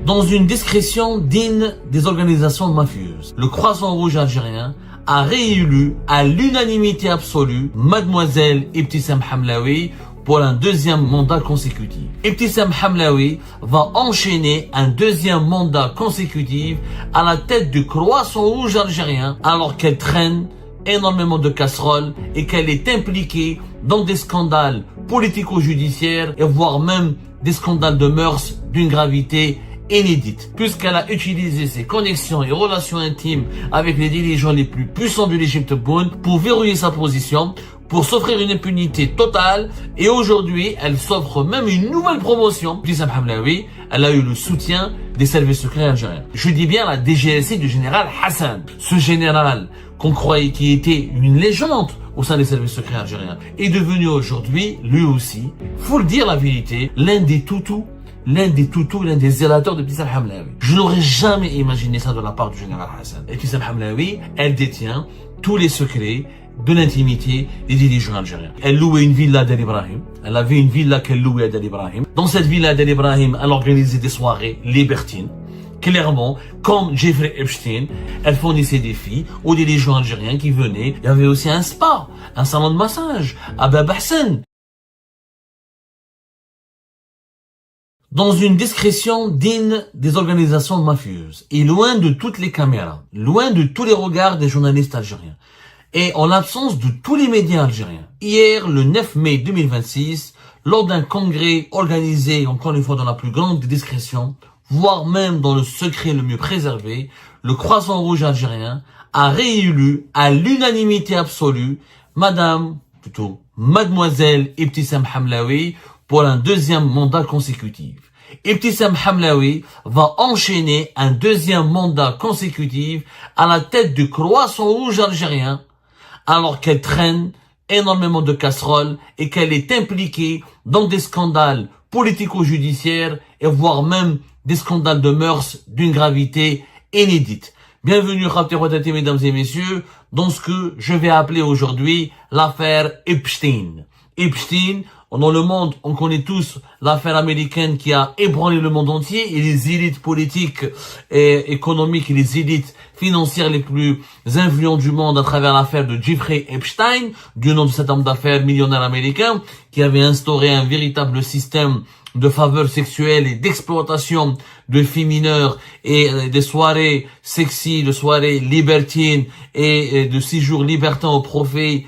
Dans une discrétion digne des organisations mafieuses, le Croissant Rouge algérien a réélu à l'unanimité absolue Mademoiselle Ibtissam Hamlaoui pour un deuxième mandat consécutif. Ibtissam Hamlaoui va enchaîner un deuxième mandat consécutif à la tête du Croissant Rouge algérien alors qu'elle traîne énormément de casseroles et qu'elle est impliquée dans des scandales politico-judiciaires et voire même des scandales de mœurs d'une gravité inédite, puisqu'elle a utilisé ses connexions et relations intimes avec les dirigeants les plus puissants du régime Tebboune pour verrouiller sa position, pour s'offrir une impunité totale, et aujourd'hui, elle s'offre même une nouvelle promotion. Ibtissam Hamlaoui, elle a eu le soutien des services secrets algériens. Je dis bien la DGSI du général Hassan. Ce général qu'on croyait qui était une légende au sein des services secrets algériens est devenu aujourd'hui, lui aussi, faut le dire la vérité, l'un des zélateurs de Ibtissam Hamlaoui. Je n'aurais jamais imaginé ça de la part du général Hassan. Ibtissam Hamlaoui, elle détient tous les secrets de l'intimité des dirigeants algériens. Elle louait une villa d'El Ibrahim. Elle avait une villa qu'elle louait d'El Ibrahim. Dans cette villa d'El Ibrahim, elle organisait des soirées libertines. Clairement, comme Jeffrey Epstein, elle fournissait des filles aux dirigeants algériens qui venaient. Il y avait aussi un spa, un salon de massage, à Bab Hassan. Dans une discrétion digne des organisations mafieuses et loin de toutes les caméras, loin de tous les regards des journalistes algériens et en l'absence de tous les médias algériens. Hier, le 9 mai 2026, lors d'un congrès organisé encore une fois dans la plus grande discrétion, voire même dans le secret le mieux préservé, le Croissant Rouge algérien a réélu à l'unanimité absolue Mademoiselle Ibtissam Hamlaoui pour un deuxième mandat consécutif. Ibtissam Hamlaoui va enchaîner un deuxième mandat consécutif à la tête du Croissant Rouge algérien alors qu'elle traîne énormément de casseroles et qu'elle est impliquée dans des scandales politico-judiciaires et voire même des scandales de mœurs d'une gravité inédite. Bienvenue, mesdames et messieurs, dans ce que je vais appeler aujourd'hui l'affaire Epstein. Epstein, dans le monde, on connaît tous l'affaire américaine qui a ébranlé le monde entier et les élites politiques et économiques et les élites financières les plus influentes du monde à travers l'affaire de Jeffrey Epstein, du nom de cet homme d'affaires millionnaire américain qui avait instauré un véritable système de faveurs sexuelles et d'exploitation de filles mineures et des soirées sexy, de soirées libertines et de séjours libertins au profit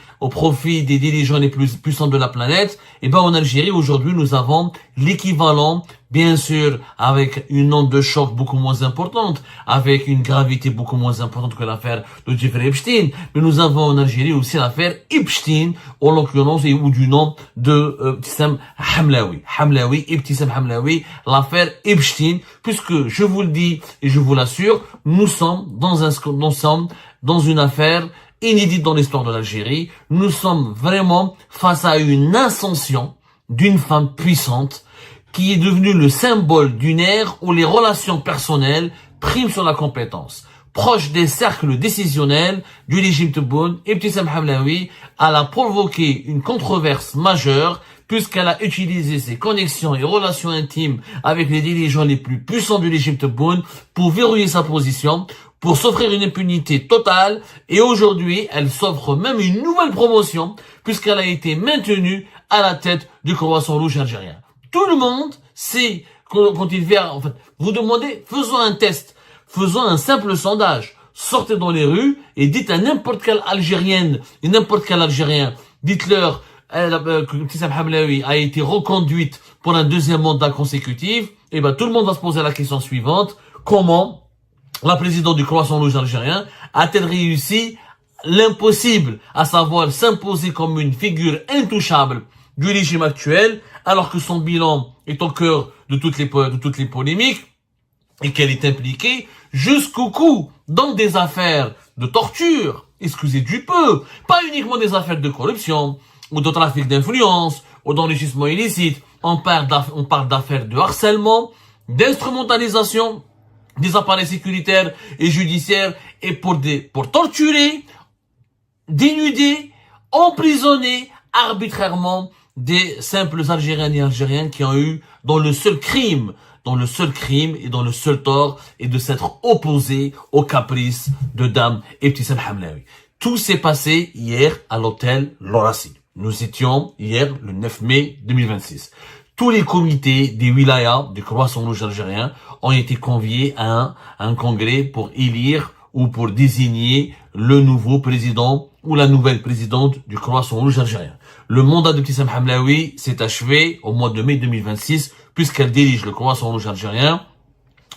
des dirigeants les plus puissants de la planète. Et en Algérie, aujourd'hui, nous avons l'équivalent, bien sûr, avec une onde de choc beaucoup moins importante, avec une gravité beaucoup moins importante que l'affaire de Jeffrey Epstein. Mais nous avons en Algérie aussi l'affaire Epstein, en l'occurrence, ou du nom de Ibtissam Hamlaoui. Ibtissam Hamlaoui, l'affaire Epstein, puisque je vous le dis et je vous l'assure, nous sommes dans une affaire inédite dans l'histoire de l'Algérie. Nous sommes vraiment face à une ascension d'une femme puissante qui est devenue le symbole d'une ère où les relations personnelles priment sur la compétence. Proche des cercles décisionnels du régime Tebboune, Ibtissam Hamlaoui, elle a provoqué une controverse majeure puisqu'elle a utilisé ses connexions et relations intimes avec les dirigeants les plus puissants du régime Tebboune pour verrouiller sa position, pour s'offrir une impunité totale, et aujourd'hui, elle s'offre même une nouvelle promotion puisqu'elle a été maintenue à la tête du Croissant Rouge algérien. Tout le monde sait quand il vient, en fait, vous demandez, faisons un test, faisons un simple sondage, sortez dans les rues et dites à n'importe quelle Algérienne et n'importe quel Algérien, dites-leur que Ibtissam Hamlaoui a été reconduite pour un deuxième mandat consécutif, et tout le monde va se poser la question suivante: comment la présidente du Croissant Rouge algérien a-t-elle réussi l'impossible, à savoir s'imposer comme une figure intouchable du régime actuel, alors que son bilan est au cœur de toutes les polémiques et qu'elle est impliquée jusqu'au cou dans des affaires de torture, excusez du peu, pas uniquement des affaires de corruption ou de trafic d'influence ou d'enrichissement illicite. On parle d'affaires de harcèlement, d'instrumentalisation des appareils sécuritaires et judiciaires et pour torturer, dénuder, emprisonner arbitrairement des simples Algériens et Algériennes qui ont eu, dans le seul crime dans le seul crime et dans le seul tort et de s'être opposé aux caprices de Dame Ibtissam Hamlaoui. Tout s'est passé hier à l'hôtel L'Horaci. Nous étions hier le 9 mai 2026. Tous les comités des wilayas du Croissant Rouge algérien ont été conviés à un congrès pour élire ou pour désigner le nouveau président ou la nouvelle présidente du Croissant Rouge algérien. Le mandat de Ibtissam Hamlaoui s'est achevé au mois de mai 2026 puisqu'elle dirige le Croissant Rouge algérien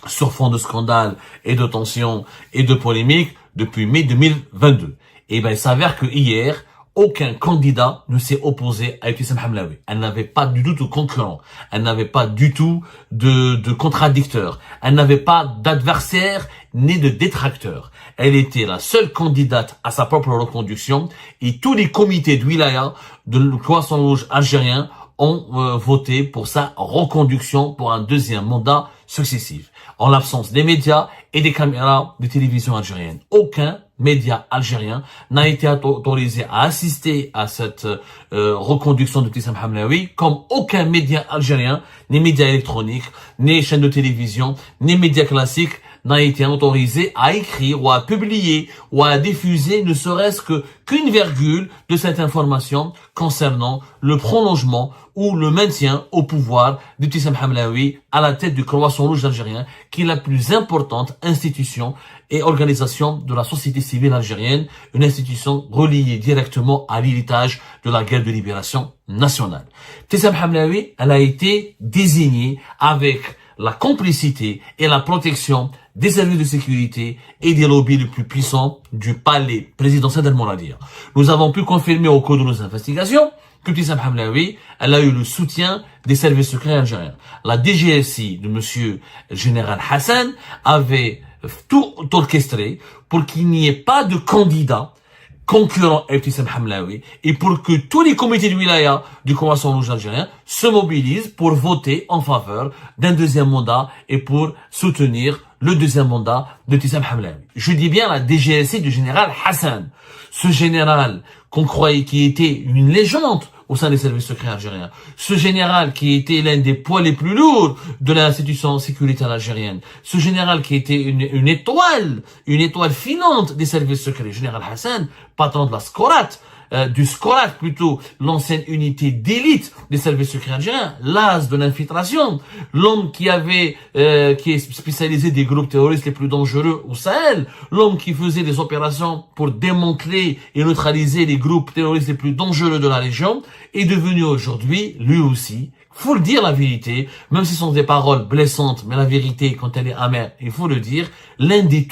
sur fond de scandale et de tensions et de polémiques depuis mai 2022. Et il s'avère que hier, aucun candidat ne s'est opposé à Ibtissam Hamlaoui. Elle n'avait pas du tout de concurrent. Elle n'avait pas du tout de contradicteur. Elle n'avait pas d'adversaire ni de détracteur. Elle était la seule candidate à sa propre reconduction et tous les comités de wilaya de le Croissant Rouge algérien ont voté pour sa reconduction pour un deuxième mandat successif. En l'absence des médias et des caméras de télévision algériennes. Aucun média algérien n'a été autorisé à assister à cette reconduction de Ibtissam Hamlaoui, comme aucun média algérien, ni médias électroniques, ni chaînes de télévision, ni médias classiques n'a été autorisé à écrire ou à publier ou à diffuser ne serait-ce qu'une virgule de cette information concernant le prolongement ou le maintien au pouvoir d'Ibtissam Hamlaoui à la tête du Croissant Rouge algérien, qui est la plus importante institution et organisation de la société civile algérienne, une institution reliée directement à l'héritage de la guerre de libération nationale. Ibtissam Hamlaoui, elle a été désignée avec la complicité et la protection des services de sécurité et des lobbies les plus puissants du palais présidentiel d'Al-Mouradia. Nous avons pu confirmer au cours de nos investigations que Ibtissam Hamlaoui, elle a eu le soutien des services secrets algériens. La DGSI de monsieur le général Hassan avait tout orchestré pour qu'il n'y ait pas de candidat concurrent à Ibtissam Hamlaoui et pour que tous les comités de wilaya du Croissant Rouge algérien se mobilisent pour voter en faveur d'un deuxième mandat et pour soutenir le deuxième mandat de Ibtissam Hamlaoui. Je dis bien la DGSI du général Hassan. Ce général qu'on croyait qui était une légende au sein des services secrets algériens. Ce général qui était l'un des poids les plus lourds de l'institution sécuritaire algérienne. Ce général qui était une étoile filante des services secrets. Général Hassan, patron de la Skorat, du Skorat plutôt, l'ancienne unité d'élite des services secrets algériens, l'as de l'infiltration, l'homme qui est spécialisé des groupes terroristes les plus dangereux au Sahel, l'homme qui faisait des opérations pour démanteler et neutraliser les groupes terroristes les plus dangereux de la région, est devenu aujourd'hui, lui aussi, faut le dire la vérité, même si ce sont des paroles blessantes, mais la vérité, quand elle est amère, il faut le dire, l'un des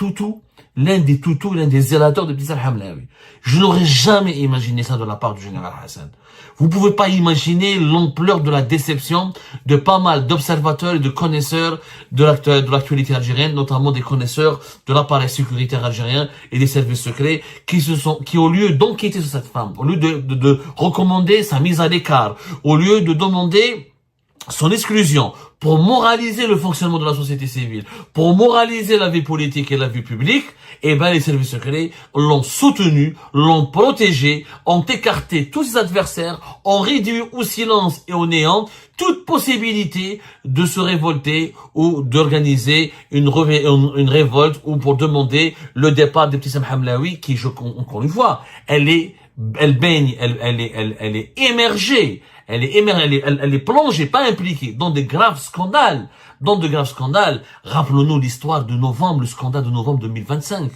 zélateurs de Ibtissam Hamlaoui. Je n'aurais jamais imaginé ça de la part du général Hassan. Vous pouvez pas imaginer l'ampleur de la déception de pas mal d'observateurs et de connaisseurs de l'actualité algérienne, notamment des connaisseurs de l'appareil sécuritaire algérien et des services secrets, qui au lieu d'enquêter sur cette femme, au lieu de recommander sa mise à l'écart, au lieu de demander son exclusion, pour moraliser le fonctionnement de la société civile, pour moraliser la vie politique et la vie publique, les services secrets l'ont soutenu, l'ont protégé, ont écarté tous ses adversaires, ont réduit au silence et au néant toute possibilité de se révolter ou d'organiser une révolte ou pour demander le départ d'Ibtissam Hamlaoui, qui, encore une fois, elle est émergée. Elle est plongée, pas impliquée, dans de graves scandales. Rappelons-nous l'histoire de novembre, le scandale de novembre 2025.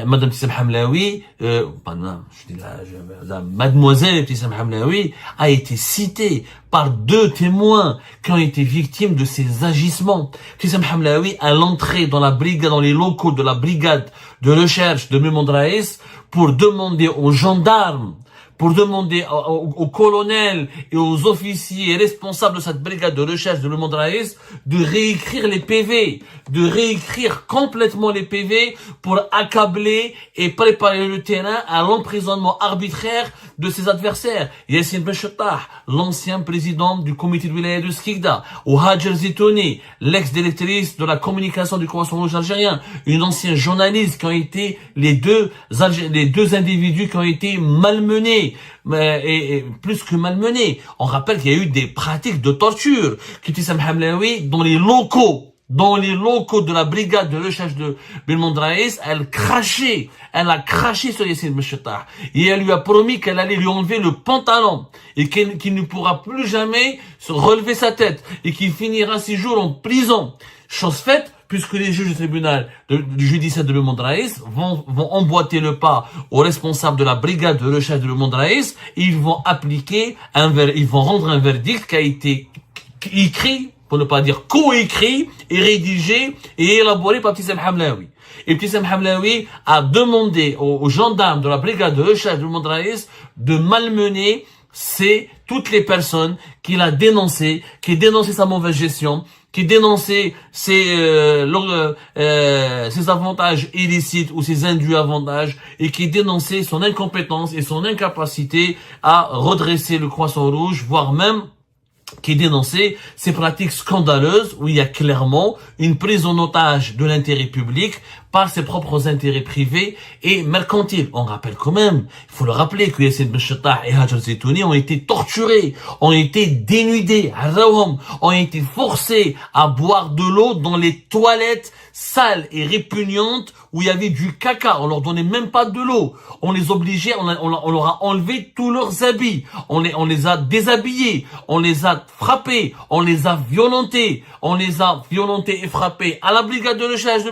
Madame Ibtissam Hamlaoui, mademoiselle Ibtissam Hamlaoui a été citée par 2 témoins qui ont été victimes de ces agissements. Ibtissam Hamlaoui, à l'entrée dans les locaux de la brigade de recherche de Mehmoud Raïs pour demander aux gendarmes, pour demander aux colonels et aux officiers responsables de cette brigade de recherche de Mehmoud Raïs de réécrire les PV, de réécrire complètement les PV pour accabler et préparer le terrain à l'emprisonnement arbitraire de ses adversaires. Yassine Benchattah, l'ancien président du comité de wilaya de Skikda, ou Hajer Zitouni, l'ex-directrice de la communication du Croissant Rouge algérien, une ancienne journaliste qui ont été les deux individus qui ont été malmenés et plus que malmenée. On rappelle qu'il y a eu des pratiques de torture. Ibtissam Hamlaoui, dans les locaux de la brigade de recherche de Belmondo Raïs, elle a craché sur Yassine Benchettah. Et elle lui a promis qu'elle allait lui enlever le pantalon et qu'il ne pourra plus jamais se relever sa tête et qu'il finira 6 jours en prison. Chose faite, puisque les juges du tribunal du judiciaire de Belmondo Raïs vont emboîter le pas aux responsables de la brigade de recherche de Belmondo Raïs et ils vont rendre un verdict qui a été écrit, pour ne pas dire coécrit, et rédigé et élaboré par Ibtissam Hamlaoui. Et Ibtissam Hamlaoui a demandé aux gendarmes de la brigade de recherche de Belmondo Raïs de malmener toutes les personnes qu'il a dénoncées, qui dénonçaient sa mauvaise gestion, qui dénonçaient ses avantages illicites ou ses indus avantages, et qui dénonçaient son incompétence et son incapacité à redresser le Croissant Rouge, voire même qui dénonçait ces pratiques scandaleuses où il y a clairement une prise en otage de l'intérêt public par ses propres intérêts privés et mercantiles. On rappelle quand même, il faut le rappeler, que Yassine Benchettah et Hajar Zetouni ont été torturés, ont été dénudés, ont été forcés à boire de l'eau dans les toilettes sales et répugnantes où il y avait du caca. On leur donnait même pas de l'eau. On les obligeait, on leur a enlevé tous leurs habits. On les a déshabillés. On les a frappés. On les a violentés. On les a violentés et frappés à la brigade de recherche de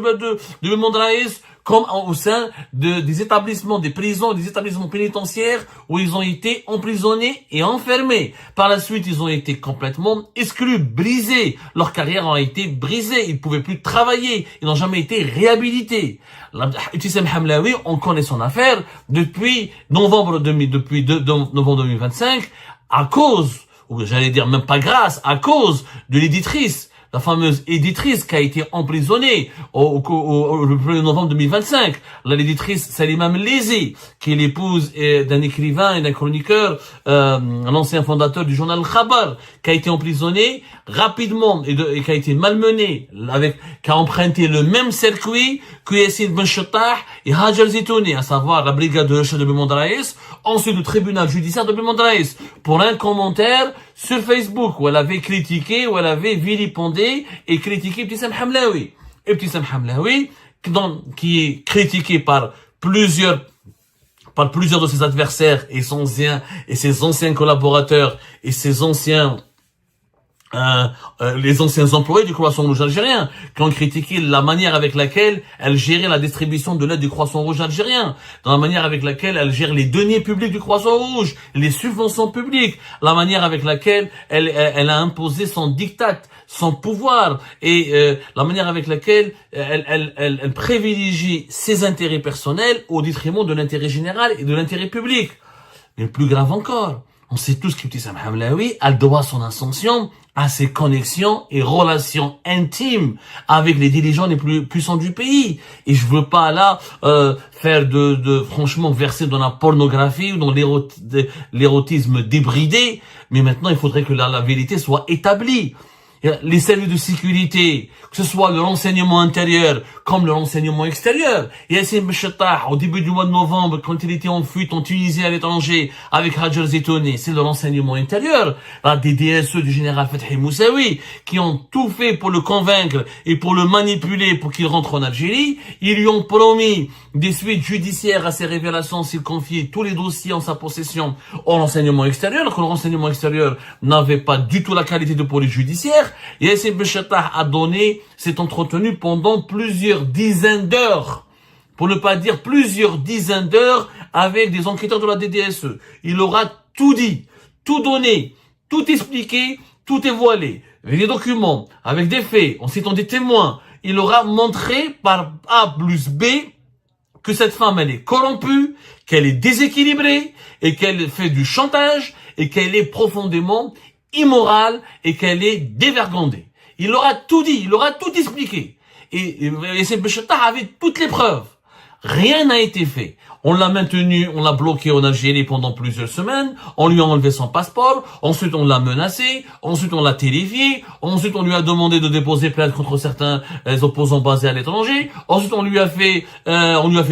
Belmondo Raïs, comme au sein des établissements, des prisons, des établissements pénitentiaires où ils ont été emprisonnés et enfermés. Par la suite, ils ont été complètement exclus, brisés. Leur carrière a été brisée. Ils ne pouvaient plus travailler. Ils n'ont jamais été réhabilités. Ibtissam Hamlaoui, on connaît son affaire depuis novembre 2025 à cause, ou j'allais dire même pas grâce, à cause de l'éditrice, la fameuse éditrice qui a été emprisonnée le 1er novembre 2025, l'éditrice Salima Mlezi, qui est l'épouse d'un écrivain et d'un chroniqueur, l'ancien fondateur du journal Khabar, qui a été emprisonné rapidement et qui a été malmené, qui a emprunté le même circuit que Yassine Benchettah et Hajar Zetouni, à savoir la brigade de recherche de Belmondo Raïs, ensuite le tribunal judiciaire de Belmondo Raïs, pour un commentaire sur Facebook où elle avait critiqué, où elle avait vilipendé et critiqué Ibtissam Hamlaoui. Ibtissam Hamlaoui, qui est critiqué par plusieurs de ses adversaires et ses anciens collaborateurs et ses anciens les anciens employés du Croissant Rouge algérien, qui ont critiqué la manière avec laquelle elle gérait la distribution de l'aide du Croissant Rouge algérien, dans la manière avec laquelle elle gère les deniers publics du Croissant Rouge, les subventions publiques, la manière avec laquelle elle a imposé son diktat, son pouvoir, et la manière avec laquelle elle privilégie ses intérêts personnels au détriment de l'intérêt général et de l'intérêt public. Mais plus grave encore, on sait tous qu'Ibtissam Hamlaoui, elle doit son ascension à ses connexions et relations intimes avec les dirigeants les plus puissants du pays. Et je veux pas là faire franchement verser dans la pornographie ou dans l'érotisme débridé, mais maintenant il faudrait que la vérité soit établie. Les services de sécurité, que ce soit le renseignement intérieur comme le renseignement extérieur. Et Yassine Benchettah, au début du mois de novembre, quand il était en fuite en Tunisie à l'étranger avec Hajar Zetouni, c'est le renseignement intérieur, la DDSE du général Fethi Moussaoui, qui ont tout fait pour le convaincre et pour le manipuler pour qu'il rentre en Algérie. Ils lui ont promis des suites judiciaires à ses révélations s'il confiait tous les dossiers en sa possession au renseignement extérieur, alors que le renseignement extérieur n'avait pas du tout la qualité de police judiciaire. Yassine Benchettah s'est entretenu pendant plusieurs dizaines d'heures, pour ne pas dire plusieurs dizaines d'heures, avec des enquêteurs de la DDSE. Il aura tout dit, tout donné, tout expliqué, tout dévoilé, avec des documents, avec des faits, en citant des témoins. Il aura montré par A plus B que cette femme, elle est corrompue, qu'elle est déséquilibrée, et qu'elle fait du chantage, et qu'elle est profondément immorale, et qu'elle est dévergondée. Il aura tout dit, il aura tout expliqué. Et Yassine Benchettah avait toutes les preuves. Rien n'a été fait. On l'a maintenu, on l'a bloqué en Algérie pendant plusieurs semaines, on lui a enlevé son passeport, ensuite on l'a menacé, ensuite on l'a terrifié, ensuite on lui a demandé de déposer plainte contre certains opposants basés à l'étranger, ensuite on lui a fait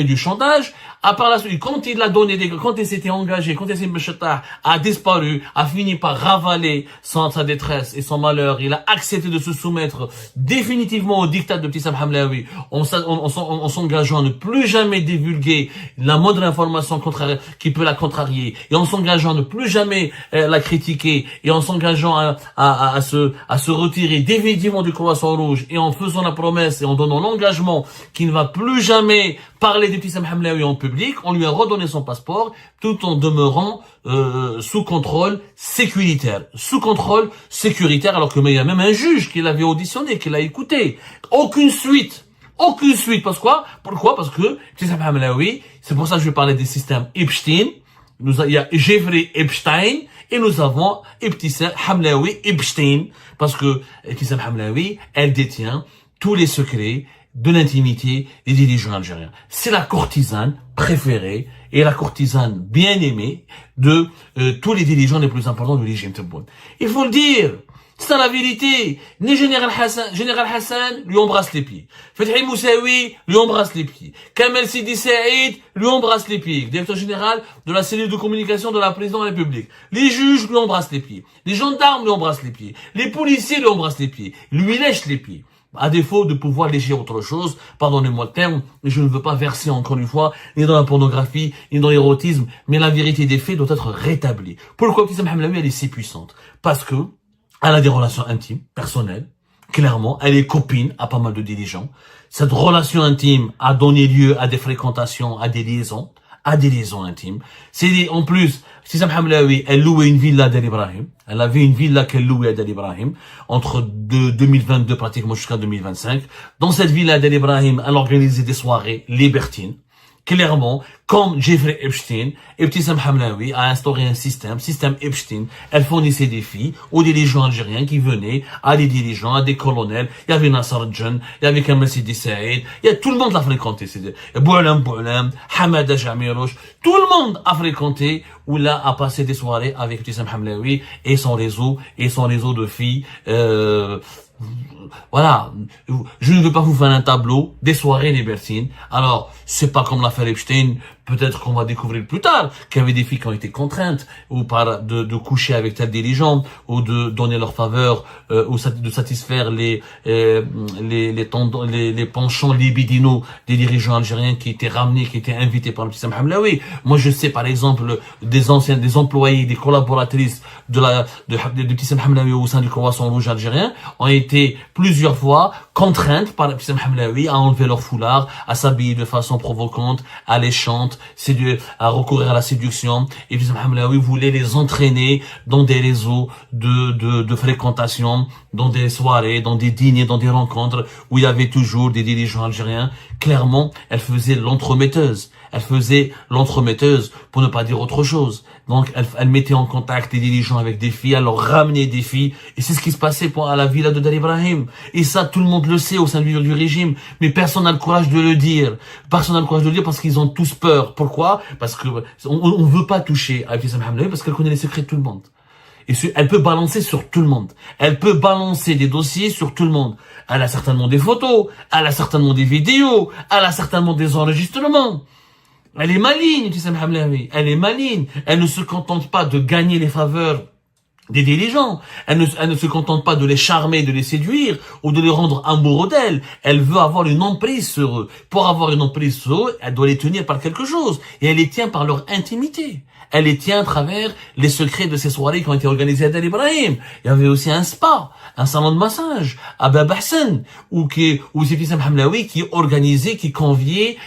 du chantage. À part la suite, quand il a donné quand il s'était engagé, quand Yassine Benchattah a disparu, a fini par ravaler sa détresse et son malheur, il a accepté de se soumettre définitivement au diktat de Ibtissam Hamlaoui, en s'engageant à ne plus jamais divulguer la moindre information contraire qui peut la contrarier, et en s'engageant à ne plus jamais la critiquer, et en s'engageant à se retirer définitivement du Croissant Rouge, et en faisant la promesse et en donnant l'engagement qu'il ne va plus jamais parler d'Ibtissam Hamlaoui en public. On lui a redonné son passeport tout en demeurant sous contrôle sécuritaire. Sous contrôle sécuritaire, alors que il y a même un juge qui l'avait auditionné, qui l'a écouté. Aucune suite. Aucune suite. Pourquoi? Parce que Ibtissam Hamlaoui, c'est pour ça que je vais parler des systèmes Epstein. Il y a Jeffrey Epstein et nous avons Ibtissam Hamlaoui Epstein. Parce que Ibtissam Hamlaoui, elle détient tous les secrets de l'intimité des dirigeants algériens. C'est la courtisane préférée et la courtisane bien aimée de tous les dirigeants les plus importants du régime Tebboune. Il faut le dire, c'est la vérité. Général Hassan lui embrasse les pieds. Fethi Moussaoui lui embrasse les pieds. Kamel Sidi Saïd lui embrasse les pieds. Directeur général de la cellule de communication de la présidence de la République. Les juges lui embrassent les pieds. Les gendarmes lui embrassent les pieds. Les policiers lui embrassent les pieds. Lui lèche les pieds. À défaut de pouvoir lécher autre chose, pardonnez-moi le terme, mais je ne veux pas verser encore une fois, ni dans la pornographie, ni dans l'érotisme, mais la vérité des faits doit être rétablie. Pourquoi Ibtissam Hamlaoui, elle est si puissante? Parce que elle a des relations intimes, personnelles, clairement, elle est copine à pas mal de dirigeants. Cette relation intime a donné lieu à des fréquentations, à des liaisons intimes. C'est en plus, Ibtissam Hamlaoui, elle louait une villa d'El Ibrahim. Elle avait une villa qu'elle louait à d'El Ibrahim entre 2022 pratiquement jusqu'à 2025. Dans cette villa d'El Ibrahim, elle organisait des soirées libertines. Clairement, comme Jeffrey Epstein, Ibtissam Hamlaoui a instauré un système Epstein. Elle fournissait des filles aux dirigeants algériens qui venaient, à des dirigeants, à des colonels. Il y avait Nasser Djen, il y avait Kamel Sidi Saïd, il y a tout le monde l'a fréquenté. Boualam, Hamada Jamirouche, tout le monde a fréquenté ou là a passé des soirées avec Ibtissam Hamlaoui et son réseau de filles. Voilà, je ne veux pas vous faire un tableau des soirées libertines. Alors, c'est pas comme l'affaire Epstein, peut-être qu'on va découvrir plus tard qu'il y avait des filles qui ont été contraintes ou de coucher avec tel dirigeant ou de donner leur faveur ou de satisfaire les penchants libidinaux des dirigeants algériens qui étaient ramenés, qui étaient invités par Ibtissam Hamlaoui. Moi, je sais par exemple des employés, des collaboratrices de Ibtissam Hamlaoui au sein du Croissant Rouge algérien ont été plusieurs fois contraintes par Ibtissam Hamlaoui à enlever leur foulard, à s'habiller de façon provocante, alléchante, à recourir à la séduction. Et Ibtissam Hamlaoui voulait les entraîner dans des réseaux de fréquentation, dans des soirées, dans des dîners, dans des rencontres où il y avait toujours des dirigeants algériens. Clairement, elle faisait l'entremetteuse. Elle faisait l'entremetteuse pour ne pas dire autre chose. Donc, elle mettait en contact des dirigeants avec des filles, elle leur ramenait des filles. Et c'est ce qui se passait à la villa de Del Ibrahim. Et ça, tout le monde le sait au sein du régime. Mais personne n'a le courage de le dire. Personne n'a le courage de le dire parce qu'ils ont tous peur. Pourquoi? Parce que on veut pas toucher à Ibtissam Hamlaoui parce qu'elle connaît les secrets de tout le monde. Et elle peut balancer sur tout le monde. Elle peut balancer des dossiers sur tout le monde. Elle a certainement des photos. Elle a certainement des vidéos. Elle a certainement des enregistrements. Elle est maligne, Ibtissam Hamlaoui. Elle est maligne. Elle ne se contente pas de gagner les faveurs des dirigeants. Elle ne se contente pas de les charmer, de les séduire ou de les rendre amoureux d'elle. Elle veut avoir une emprise sur eux. Pour avoir une emprise sur eux, elle doit les tenir par quelque chose. Et elle les tient par leur intimité. Elle les tient à travers les secrets de ces soirées qui ont été organisées à Del Ibrahim. Il y avait aussi un spa, un salon de massage à Bab Hassan, où c'est Ibtissam Hamlaoui qui organisait, qui conviait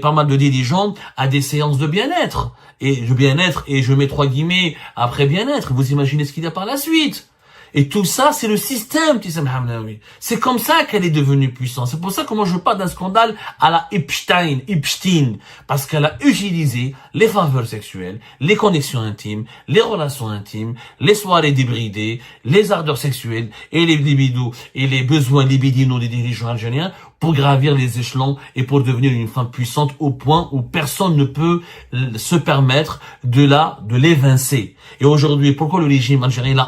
pas mal de dirigeants à des séances de bien-être. Et je mets 3 guillemets après bien-être. Vous imaginez ce qu'il y a par la suite. Et tout ça, c'est le système, Tissam Hamlaoui. C'est comme ça qu'elle est devenue puissante. C'est pour ça que moi je parle d'un scandale à la Epstein, parce qu'elle a utilisé les faveurs sexuelles, les connexions intimes, les relations intimes, les soirées débridées, les ardeurs sexuelles et les libidos et les besoins libidinaux des dirigeants algériens pour gravir les échelons et pour devenir une femme puissante au point où personne ne peut se permettre de l'évincer. Et aujourd'hui, pourquoi le régime algérien il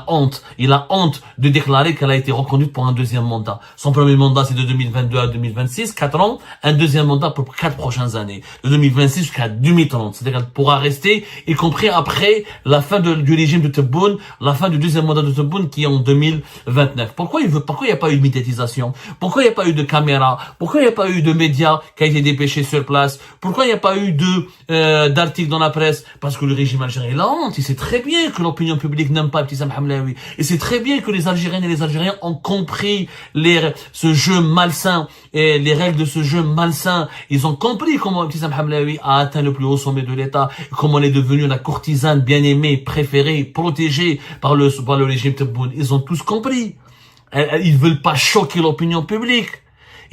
a honte de déclarer qu'elle a été reconduite pour un deuxième mandat. Son premier mandat, c'est de 2022 à 2026, 4 ans, un deuxième mandat pour 4 prochaines années, de 2026 jusqu'à 2030. C'est-à-dire qu'elle pourra rester, y compris après la fin du régime de Tebboune, la fin du deuxième mandat de Tebboune qui est en 2029. Pourquoi il n'y a pas eu de médiatisation? Pourquoi il n'y a pas eu de caméra? Pourquoi il n'y a pas eu de médias qui a été dépêché sur place? Pourquoi il n'y a pas eu d'articles dans la presse? Parce que le régime algérien, il a honte. Il sait très bien que l'opinion publique n'aime pas Ibtissam Hamlaoui. Et c'est très bien que les Algériennes et les Algériens ont compris ce jeu malsain et les règles de ce jeu malsain. Ils ont compris comment Ibtissam Hamlaoui a atteint le plus haut sommet de l'État, comment elle est devenue la courtisane bien-aimée, préférée, protégée par le régime Tebboune. Ils ont tous compris. Ils veulent pas choquer l'opinion publique.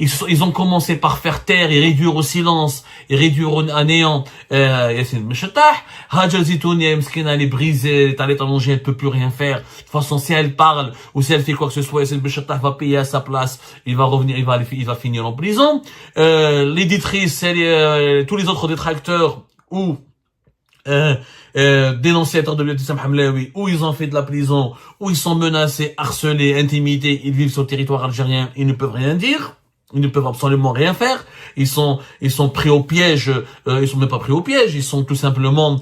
Ils ont commencé par faire taire et réduire au silence et réduire à néant Yassine Benchattah. Hajar Zitouni, Mskina, elle est brisée, elle est allongée, elle peut plus rien faire. De toute façon, si elle parle ou si elle fait quoi que ce soit, Yassine Benchattah va payer à sa place. Il va revenir, il va finir en prison. L'éditrice, tous les autres détracteurs ou dénonciateurs de Ibtissam Hamlaoui, où ils ont fait de la prison, où ils sont menacés, harcelés, intimidés, ils vivent sur le territoire algérien, ils ne peuvent rien dire. Ils ne peuvent absolument rien faire. Ils sont pris au piège. Ils sont même pas pris au piège. Ils sont tout simplement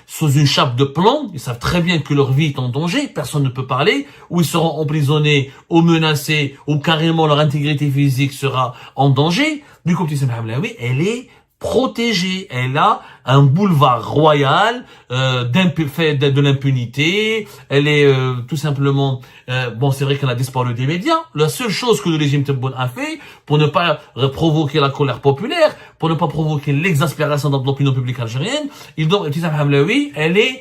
sous une chape de plomb. Ils savent très bien que leur vie est en danger. Personne ne peut parler. Ou ils seront emprisonnés, ou menacés, ou carrément leur intégrité physique sera en danger. Du coup, Ibtissam Hamlaoui, elle est protégée. Elle a un boulevard royal de l'impunité. Elle est tout simplement bon, c'est vrai qu'elle a disparu des médias. La seule chose que le régime Tebboune a fait pour ne pas provoquer la colère populaire, pour ne pas provoquer l'exaspération de l'opinion publique algérienne, Ibtissam Hamlaoui, elle est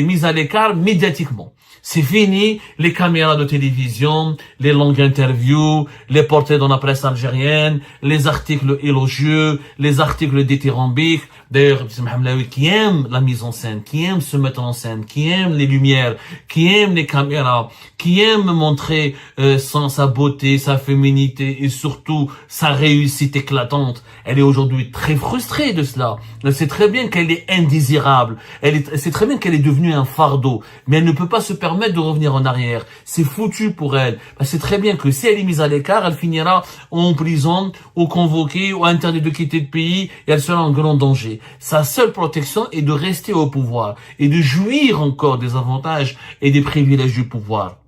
mise à l'écart médiatiquement. C'est fini les caméras de télévision, les longues interviews, les portraits dans la presse algérienne, les articles élogieux, les articles dithyrambiques. D'ailleurs, Ibtissam Hamlaoui qui aime la mise en scène, qui aime se mettre en scène, qui aime les lumières, qui aime les caméras, qui aime montrer sa beauté, sa féminité et surtout sa réussite éclatante. Elle est aujourd'hui très frustrée de cela. Elle sait très bien qu'elle est indésirable. Elle sait très bien qu'elle est devenue un fardeau. Mais elle ne peut pas se permettre de revenir en arrière. C'est foutu pour elle. Elle sait très bien que si elle est mise à l'écart, elle finira en prison, ou convoquée, ou interdite de quitter le pays, et elle sera en grand danger. Sa seule protection est de rester au pouvoir et de jouir encore des avantages et des privilèges du pouvoir.